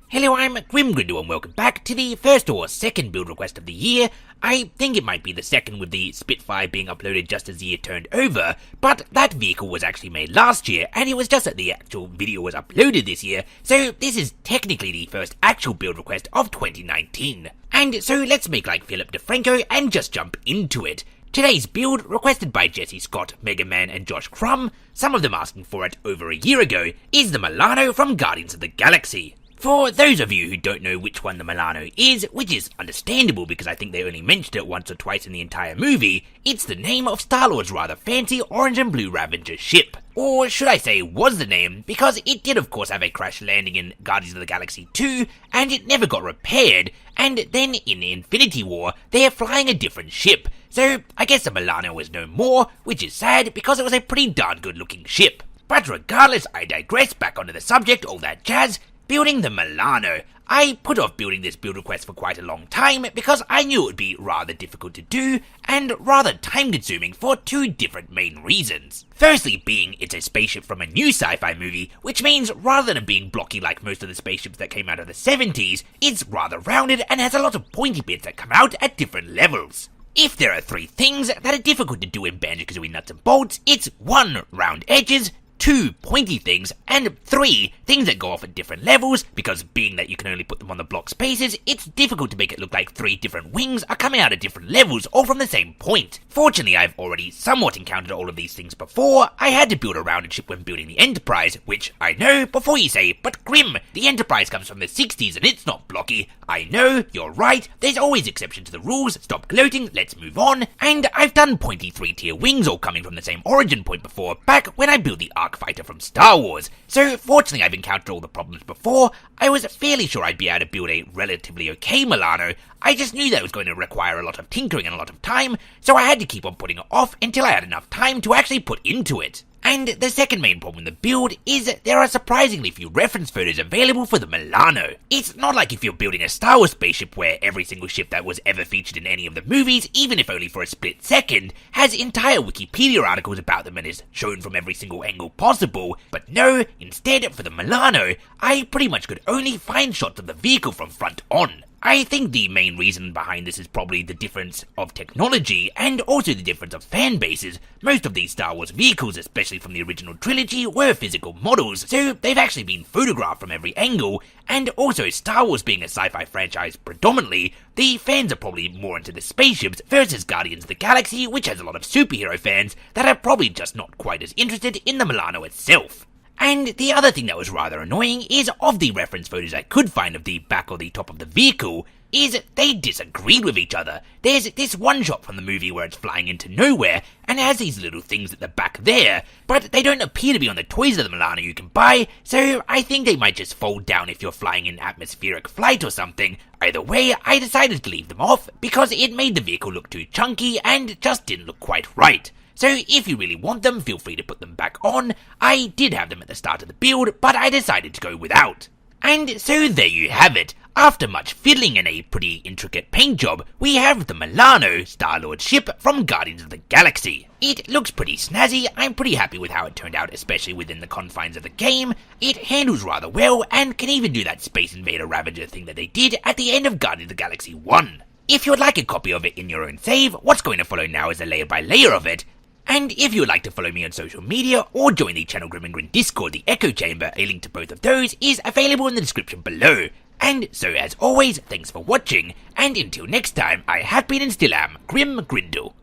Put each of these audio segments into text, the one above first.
Hello, I'm Grin, and welcome back to the first or second build request of the year. I think it might be the second with the Spitfire being uploaded just as the year turned over, but that vehicle was actually made last year, and it was just that the actual video was uploaded this year, so this is technically the first actual build request of 2019. And so let's make like Philip DeFranco and just jump into it. Today's build, requested by Jesse Scott, Mega Man, and Josh Crumb, some of them asking for it over a year ago, is the Milano from Guardians of the Galaxy. For those of you who don't know which one the Milano is, which is understandable because I think they only mentioned it once or twice in the entire movie, it's the name of Star-Lord's rather fancy orange and blue Ravager ship. Or should I say was the name, because it did of course have a crash landing in Guardians of the Galaxy 2, and it never got repaired, and then in Infinity War, they're flying a different ship. So I guess the Milano was no more, which is sad because it was a pretty darn good looking ship. But regardless, I digress, back onto the subject, all that jazz. Building the Milano. I put off building this build request for quite a long time because I knew it would be rather difficult to do and rather time consuming for two different main reasons. Firstly being it's a spaceship from a new sci-fi movie, which means rather than it being blocky like most of the spaceships that came out of the 70s, it's rather rounded and has a lot of pointy bits that come out at different levels. If there are three things that are difficult to do in Banjo-Kazooie nuts and bolts, it's 1. Round edges, 2. Pointy things, and 3. Things that go off at different levels, because being that you can only put them on the block spaces, it's difficult to make it look like 3 different wings are coming out at different levels, all from the same point. Fortunately, I've already somewhat encountered all of these things before. I had to build a rounded ship when building the Enterprise, which I know, before you say, but Grim, the Enterprise comes from the 60s and it's not blocky. I know, you're right, there's always exception to the rules, stop gloating, let's move on, and I've done pointy 3-tier wings all coming from the same origin point before, back when I built the Arc Fighter from Star Wars, so fortunately I've encountered all the problems before. I was fairly sure I'd be able to build a relatively okay Milano. I just knew that it was going to require a lot of tinkering and a lot of time, so I had to keep on putting it off until I had enough time to actually put into it. And the second main problem with the build is that there are surprisingly few reference photos available for the Milano. It's not like if you're building a Star Wars spaceship where every single ship that was ever featured in any of the movies, even if only for a split second, has entire Wikipedia articles about them and is shown from every single angle possible. But no, instead for the Milano, I pretty much could only find shots of the vehicle from front on. I think the main reason behind this is probably the difference of technology and also the difference of fan bases. Most of these Star Wars vehicles, especially from the original trilogy, were physical models, so they've actually been photographed from every angle, and also Star Wars being a sci-fi franchise predominantly, the fans are probably more into the spaceships versus Guardians of the Galaxy, which has a lot of superhero fans that are probably just not quite as interested in the Milano itself. And the other thing that was rather annoying is of the reference photos I could find of the back or the top of the vehicle, is they disagreed with each other. There's this one shot from the movie where it's flying into nowhere, and it has these little things at the back there, but they don't appear to be on the toys of the Milano you can buy, so I think they might just fold down if you're flying in atmospheric flight or something. Either way, I decided to leave them off, because it made the vehicle look too chunky and just didn't look quite right. So if you really want them, feel free to put them back on. I did have them at the start of the build, but I decided to go without. And so there you have it. After much fiddling and a pretty intricate paint job, we have the Milano, Star-Lord ship from Guardians of the Galaxy. It looks pretty snazzy. I'm pretty happy with how it turned out, especially within the confines of the game. It handles rather well and can even do that Space Invader Ravager thing that they did at the end of Guardians of the Galaxy 1. If you would like a copy of it in your own save, what's going to follow now is a layer by layer of it. And if you would like to follow me on social media or join the Channel Grim and Grin Discord, the Echo Chamber, a link to both of those is available in the description below. And so as always, thanks for watching, and until next time, I have been and still am Grim Grindle.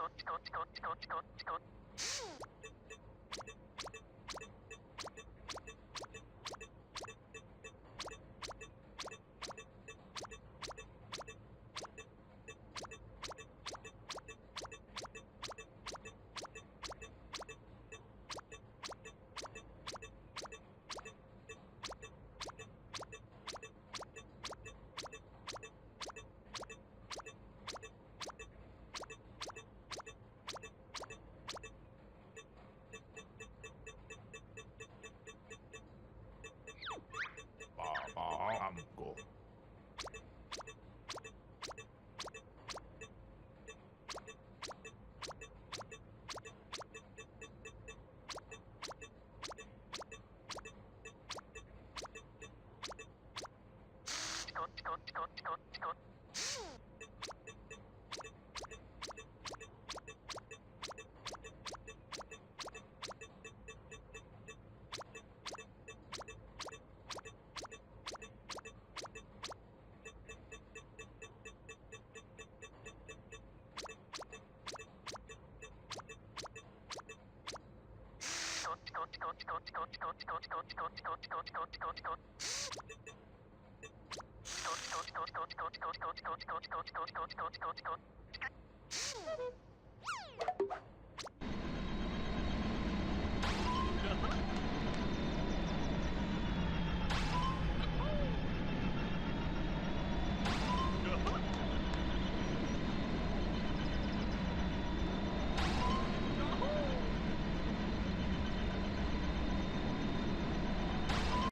Bango.